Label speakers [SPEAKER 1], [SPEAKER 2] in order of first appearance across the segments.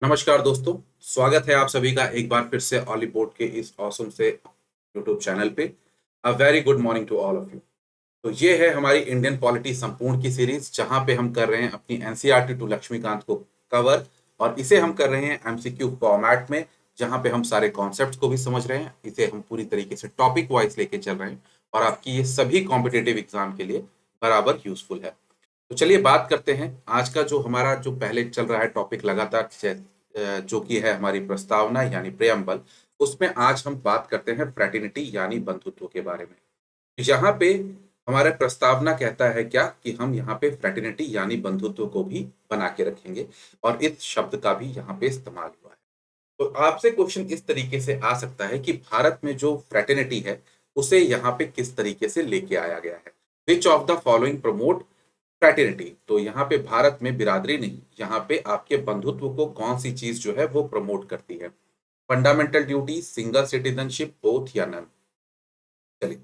[SPEAKER 1] नमस्कार दोस्तों, स्वागत है आप सभी का एक बार फिर से ऑली बोर्ड के इस ऑसम से यूट्यूब चैनल पे। A very good morning to all of you. तो ये है हमारी इंडियन पॉलिटी संपूर्ण की सीरीज, जहां पे हम कर रहे हैं अपनी एनसीईआरटी टू लक्ष्मीकांत को कवर। और इसे हम कर रहे हैं एमसीक्यू फॉर्मेट में, जहां पे हम सारे कॉन्सेप्ट्स को भी समझ रहे हैं। इसे हम पूरी तरीके से टॉपिक वाइज लेके चल रहे हैं और आपकी ये सभी कॉम्पिटेटिव एग्जाम के लिए बराबर यूजफुल है। तो चलिए बात करते हैं आज का जो हमारा जो पहले चल रहा है टॉपिक लगातार, जो कि है हमारी प्रस्तावना यानी प्रेम्बल। उसमें आज हम बात करते हैं फ्रेटर्निटी यानी बंधुत्व के बारे में। यहाँ पे हमारा प्रस्तावना कहता है क्या कि हम यहाँ पे फ्रेटर्निटी यानी बंधुत्व को भी बना के रखेंगे, और इस शब्द का भी यहाँ पे इस्तेमाल हुआ है। तो आपसे क्वेश्चन इस तरीके से आ सकता है कि भारत में जो फ्रेटर्निटी है उसे यहाँ पे किस तरीके से लेके आया गया है। Which of the following promote fraternity. तो यहाँ पे भारत में बिरादरी नहीं, यहाँ पे आपके बंधुत्व को कौन सी चीज जो है वो प्रमोट करती है। Fundamental duty, single citizenship, both या नन। चलिए,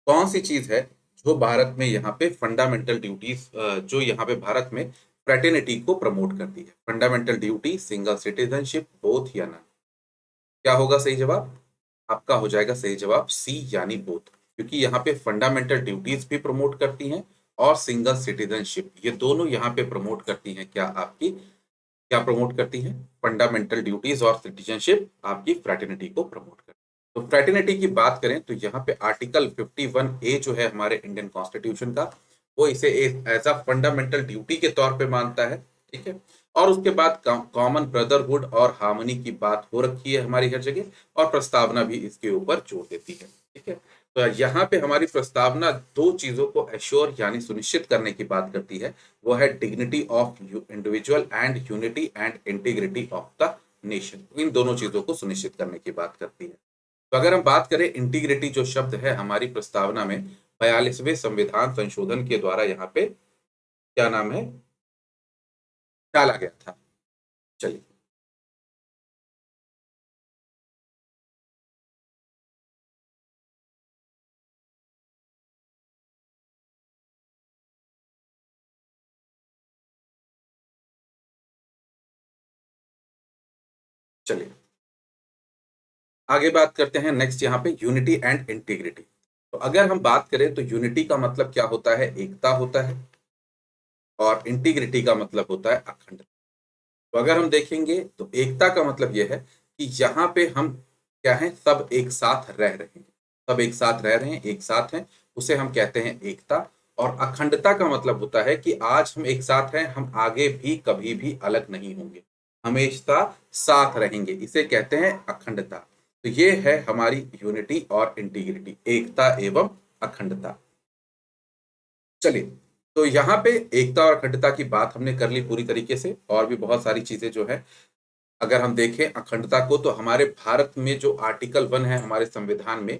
[SPEAKER 1] कौन सी चीज है जो भारत में यहाँ पे फंडामेंटल ड्यूटीज, जो यहाँ पे भारत में फ्रेटर्निटी को प्रमोट करती है। Fundamental duty, single citizenship, both या नन। क्या होगा सही जवाब? आपका हो जाएगा सही जवाब सी यानी बोथ, क्योंकि यहाँ पे फंडामेंटल ड्यूटीज भी प्रमोट करती हैं और सिंगल सिटीजनशिप, ये दोनों यहाँ पे प्रमोट करती हैं। क्या आपकी क्या प्रमोट करती हैं? फंडामेंटल ड्यूटीज और सिटीजनशिप आपकी फ्रेटर्निटी को प्रमोट करती है। तो फ्रेटर्निटी की बात करें तो यहाँ पे आर्टिकल 51A जो है हमारे इंडियन कॉन्स्टिट्यूशन का, वो इसे एज अ फंडामेंटल ड्यूटी के तौर पे मानता है। ठीक है। और उसके बाद कॉमन ब्रदरहुड और हार्मनी की बात हो रखी है हमारी हर जगह, और प्रस्तावना भी इसके ऊपर जोर देती है। ठीक है। तो यहाँ पे हमारी प्रस्तावना दो चीजों को एश्योर यानी सुनिश्चित करने की बात करती है। वो है dignity of individual and unity and integrity of the nation. इन दोनों चीजों को सुनिश्चित करने की बात करती है। तो अगर हम बात करें इंटीग्रिटी, जो शब्द है हमारी प्रस्तावना में 42वें संविधान संशोधन के द्वारा यहाँ पे क्या नाम है डाला गया था। चलिए चलिए आगे बात करते हैं। नेक्स्ट यहाँ पे यूनिटी एंड इंटीग्रिटी। तो अगर हम बात करें तो यूनिटी का मतलब क्या होता है? एकता होता है। और इंटीग्रिटी का मतलब होता है अखंडता। तो अगर हम देखेंगे तो एकता का मतलब यह है कि यहाँ पे हम क्या है, सब एक साथ रह रहे हैं। सब एक साथ रह रहे हैं, एक साथ हैं, उसे हम कहते हैं एकता। और अखंडता का मतलब होता है कि आज हम एक साथ हैं, हम आगे भी कभी भी अलग नहीं होंगे, हमेशा साथ रहेंगे, इसे कहते हैं अखंडता। तो ये है हमारी यूनिटी और इंटीग्रिटी, एकता एवं अखंडता। चलिए, तो यहाँ पे एकता और अखंडता की बात हमने कर ली पूरी तरीके से, और भी बहुत सारी चीजें जो है अगर हम देखें अखंडता को, तो हमारे भारत में जो आर्टिकल 1 है हमारे संविधान में,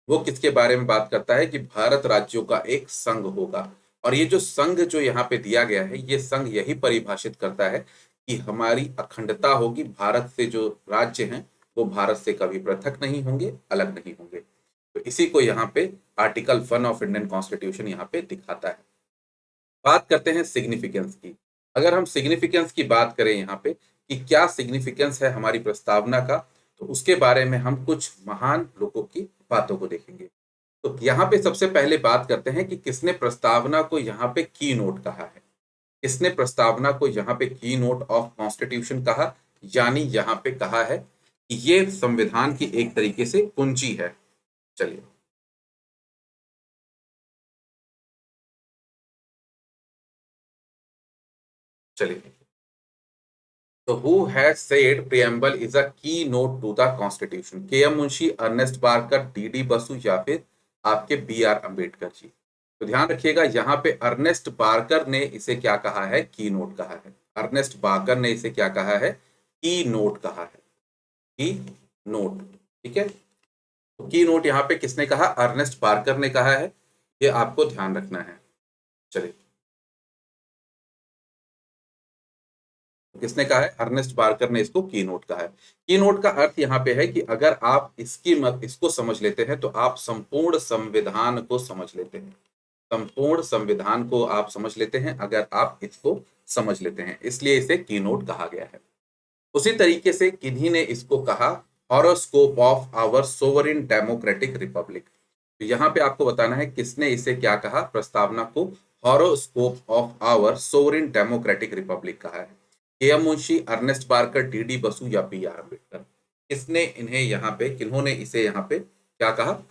[SPEAKER 1] वो किसके बारे में बात करता है कि भारत राज्यों का एक संघ होगा। और ये जो संघ जो यहाँ पे दिया गया है, ये संघ यही परिभाषित करता है कि हमारी अखंडता होगी, भारत से जो राज्य हैं वो भारत से कभी पृथक नहीं होंगे, अलग नहीं होंगे। तो इसी को यहाँ पे आर्टिकल 1 ऑफ इंडियन कॉन्स्टिट्यूशन यहाँ पे दिखाता है। बात करते हैं सिग्निफिकेंस की। अगर हम सिग्निफिकेंस की बात करें यहाँ पे कि क्या सिग्निफिकेंस है हमारी प्रस्तावना का, तो उसके बारे में हम कुछ महान लोगों की बातों को देखेंगे। तो यहाँ पे सबसे पहले बात करते हैं कि किसने प्रस्तावना को यहाँ पे की नोट कहा है। किसने प्रस्तावना को यहाँ पे की नोट ऑफ कॉन्स्टिट्यूशन कहा, यानी यहाँ पे कहा है कि ये संविधान की एक तरीके से कुंजी है। चलिए चलिए तो who has said preamble is a key note to the constitution? K M Munshi, Ernest Barker, D D Basu, या फिर आपके बी आर अम्बेडकर जी। तो ध्यान रखिएगा, यहाँ पे अर्नेस्ट बारकर ने इसे क्या कहा है? की नोट कहा है। अर्नेस्ट बारकर ने इसे क्या कहा है? की नोट कहा है। की नोट। ठीक है। तो की नोट यहाँ पे किसने कहा? अर्नेस्ट बारकर ने कहा है। ये आपको ध्यान रखना है। चलिए, किसने कहा है? अर्नेस्ट बारकर ने इसको की नोट कहा है। की नोट का अर्थ यहाँ पे है कि अगर आप इसको समझ लेते हैं तो आप संपूर्ण संविधान को समझ लेते हैं। संपूर्ण संविधान को आप समझ लेते हैं अगर आप इसको समझ लेते हैं, इसलिए इसे की नोट कहा गया है। उसी तरीके से किन्हीं ने इसको कहा horoscope of our sovereign democratic republic. तो यहाँ पे आपको बताना है किसने इसे क्या कहा, प्रस्तावना को horoscope of our sovereign democratic republic कहा है। K M Munshi, Ernest Barker, D D Basu या बी आर अम्बेडकर, किसने इन्हें यहाँ पे, किन्होंने इसे यहाँ पे क्या कहा,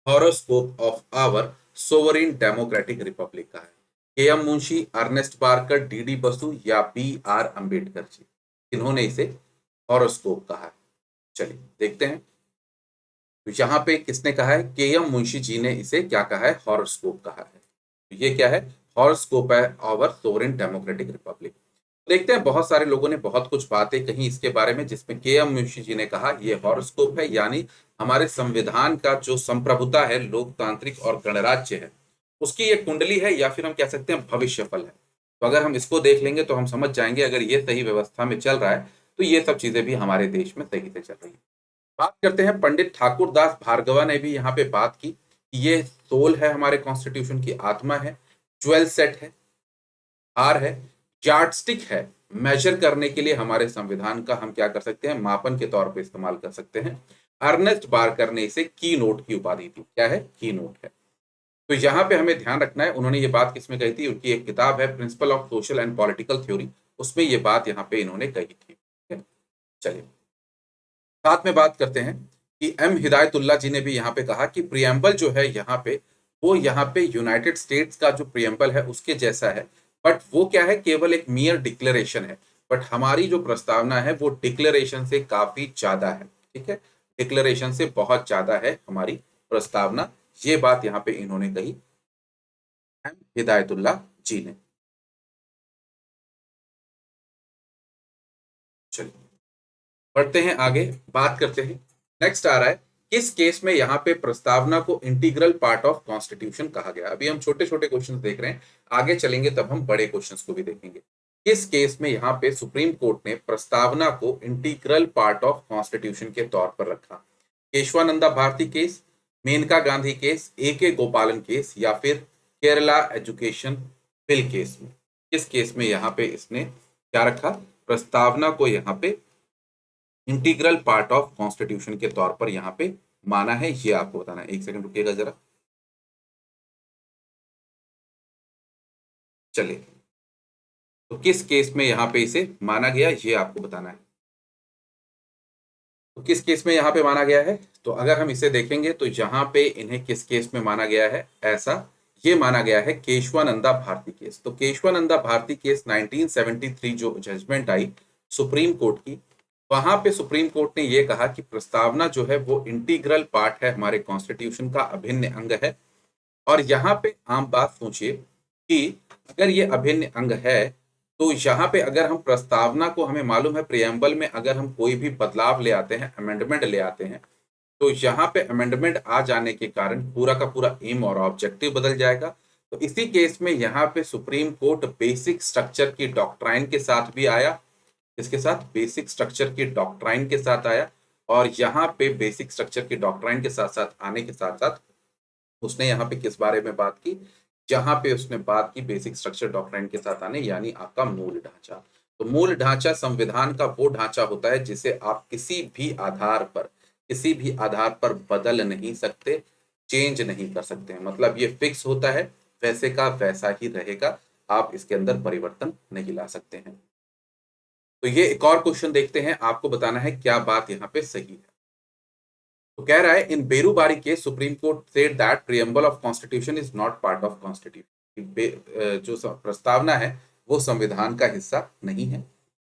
[SPEAKER 1] horoscope of our sovereign democratic republic कहा है। K M Munshi, Ernest Barker, D D Basu या बी आर अम्बेडकर जी, किन्होंने इसे हॉरोस्कोप कहा है। चलिए देखते हैं। तो यहाँ पे किसने कहा है, के एम मुंशी जी ने इसे क्या कहा है, हॉरोस्कोप कहा है। तो ये क्या है, हॉरोस्कोप है आवर सोवरेन डेमोक्रेटिक रिपब्लिक। देखते हैं, बहुत सारे लोगों ने बहुत कुछ बातें कही इसके बारे में, जिसमें के एम मुंशी जी ने कहा ये हॉरोस्कोप है, यानी हमारे संविधान का जो संप्रभुता है, लोकतांत्रिक और गणराज्य है, उसकी ये कुंडली है, या फिर हम कह सकते हैं भविष्यफल है। तो अगर हम इसको देख लेंगे तो हम समझ जाएंगे अगर ये सही व्यवस्था में चल रहा है तो ये सब चीजें भी हमारे देश में सही से चल रही है। बात करते हैं, पंडित ठाकुरदास भार्गवा ने भी यहाँ पे बात की कि ये सोल है, हमारे कॉन्स्टिट्यूशन की आत्मा है, ज्वेल सेट है, हार है, यार्डस्टिक है, मेजर करने के लिए हमारे संविधान का हम क्या कर सकते हैं, मापन के तौर पे इस्तेमाल कर सकते हैं। अर्नेस्ट बारकर ने इसे की नोट की उपाधि दी। क्या है, की नोट है। तो यहाँ पे हमें ध्यान रखना है, उन्होंने ये बात किसमें कही थी, उनकी एक किताब है principle of social and political theory, उसमें ये बात यहाँ पे इन्होंने कही थी। ठीक है, चलिए साथ में बात करते हैं कि एम हिदायतुल्लाह जी ने भी यहाँ पे कहा कि प्रियम्बल जो है यहाँ पे, वो यहाँ पे यूनाइटेड स्टेट्स का जो प्रियम्बल है उसके जैसा है, बट वो क्या है, केवल एक मियर डिक्लेरेशन है। बट हमारी जो प्रस्तावना है वो डिक्लेरेशन से काफी ज्यादा है। ठीक है, डिक्लेरेशन से बहुत ज्यादा है हमारी प्रस्तावना। ये बात यहाँ पे इन्होंने कही एम हिदायतुल्लाह जी ने। चलिए बढ़ते हैं आगे, बात करते हैं। नेक्स्ट आ रहा है, किस केस में यहाँ पे प्रस्तावना को इंटीग्रल पार्ट ऑफ कॉन्स्टिट्यूशन कहा गया। अभी हम छोटे छोटे क्वेश्चन देख रहे हैं, आगे चलेंगे तब हम बड़े क्वेश्चंस को भी देखेंगे। किस केस में यहाँ पे सुप्रीम कोर्ट ने प्रस्तावना को इंटीग्रल पार्ट ऑफ कॉन्स्टिट्यूशन के तौर पर रखा। केशवानंदा भारती केस, मेनका गांधी केस, ए के गोपालन केस, या फिर केरला एजुकेशन बिल केस में, किस केस में यहाँ पे इसने क्या रखा, प्रस्तावना को यहाँ पे इंटीग्रल पार्ट ऑफ कॉन्स्टिट्यूशन के तौर पर यहाँ पे माना है, ये आपको बताना है। एक सेकंड रुकिएगा जरा। चलिए, तो किस केस में यहाँ पे इसे माना गया, ये आपको बताना है। तो किस केस में यहाँ पे माना गया है, तो अगर हम इसे देखेंगे तो यहाँ पे इन्हें किस केस में माना गया है, ऐसा ये माना गया है केशवानंदा भारती केस। तो केशवानंदा भारती केस 1973 जो जजमेंट आई सुप्रीम कोर्ट की, वहां पे सुप्रीम कोर्ट ने ये कहा कि प्रस्तावना जो है वो इंटीग्रल पार्ट है, हमारे कॉन्स्टिट्यूशन का अभिन्न अंग है। और यहाँ पे आम बात सोचिए कि अगर ये अभिन्न अंग है, तो यहाँ पे अगर हम प्रस्तावना को, हमें मालूम है प्रियम्बल में अगर हम कोई भी बदलाव ले आते हैं, अमेंडमेंट ले आते हैं, तो यहाँ पे अमेंडमेंट आ जाने के कारण पूरा का पूरा एम और ऑब्जेक्टिव बदल जाएगा। तो इसी केस में यहाँ पे सुप्रीम कोर्ट बेसिक स्ट्रक्चर की डॉक्ट्राइन के साथ भी आया। इसके साथ बेसिक स्ट्रक्चर की डॉक्ट्राइन के साथ आया, और यहाँ पे बेसिक स्ट्रक्चर की डॉक्ट्राइन के साथ साथ आने के साथ साथ उसने यहाँ पे किस बारे में बात की, जहां पे उसने बात की बेसिक स्ट्रक्चर डॉक्ट्राइन के साथ आने, यानी आपका मूल ढांचा। तो मूल ढांचा संविधान का वो ढांचा होता है जिसे आप किसी भी आधार पर बदल नहीं सकते, चेंज नहीं कर सकते हैं। मतलब ये फिक्स होता है, वैसे का वैसा ही रहेगा, आप इसके अंदर परिवर्तन नहीं ला सकते हैं। तो ये एक और क्वेश्चन देखते हैं, आपको बताना है क्या बात यहाँ पे सही है। तो कह रहा है, in Berubari case Supreme Court said that preamble of constitution is not part of constitution. जो प्रस्तावना है वो संविधान का हिस्सा नहीं है।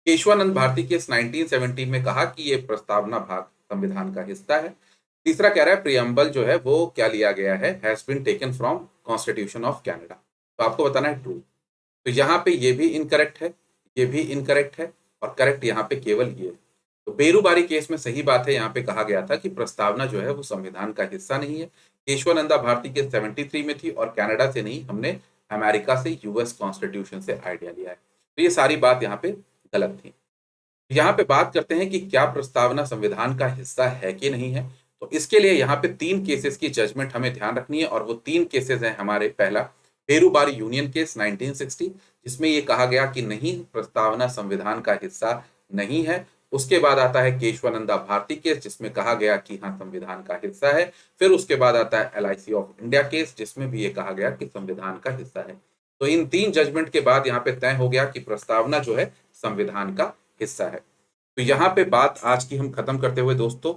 [SPEAKER 1] केशवानंद भारती केस 1970 में कहा कि ये प्रस्तावना भाग संविधान का हिस्सा है। तीसरा कह रहा है प्रियम्बल जो है वो क्या लिया गया है, has been taken from constitution of Canada. तो आपको बताना है ट्रू। तो यहाँ पे ये भी इनकरेक्ट है, ये भी इनकरेक्ट है, और करेक्ट यहाँ पे केवल ये है। तो बेरूबारी केस में सही बात है, यहाँ पे कहा गया था कि प्रस्तावना जो है वो संविधान का हिस्सा नहीं है। केशवानंदा भारती केस 73 में थी, और कनाडा से नहीं, हमने अमेरिका से, यूएस कॉन्स्टिट्यूशन से आइडिया लिया है। तो ये सारी बात यहाँ पे गलत थी। यहाँ पे बात करते हैं कि क्या प्रस्तावना संविधान का हिस्सा है कि नहीं है। तो इसके लिए यहाँ पे 3 केसेस की जजमेंट हमें ध्यान रखनी है, और वो 3 केसेस हैं हमारे। पहला बेरूबारी यूनियन केस 1960, जिसमें ये कहा गया कि नहीं, प्रस्तावना संविधान का हिस्सा नहीं है। उसके बाद आता है केशवानंदा भारती केस, जिसमें कहा गया कि हाँ संविधान का हिस्सा है। फिर उसके बाद आता है LIC ऑफ इंडिया केस, जिसमें भी ये कहा गया कि संविधान का हिस्सा है। तो इन 3 जजमेंट के बाद यहाँ पे तय हो गया कि प्रस्तावना जो है संविधान का हिस्सा है। तो यहाँ पे बात आज की हम खत्म करते हुए दोस्तों,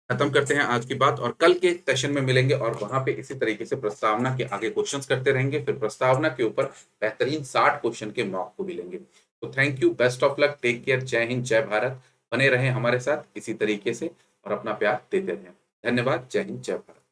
[SPEAKER 1] खत्म करते हैं आज की बात, और कल के सेशन में मिलेंगे और वहां पे इसी तरीके से प्रस्तावना के आगे क्वेश्चंस करते रहेंगे। फिर प्रस्तावना के ऊपर बेहतरीन 60 क्वेश्चन के मॉक को भी लेंगे। तो thank you, best of luck, take care, Jai Hind, जय भारत। बने रहें हमारे साथ इसी तरीके से और अपना प्यार देते रहें। धन्यवाद, जय हिंद, जय भारत।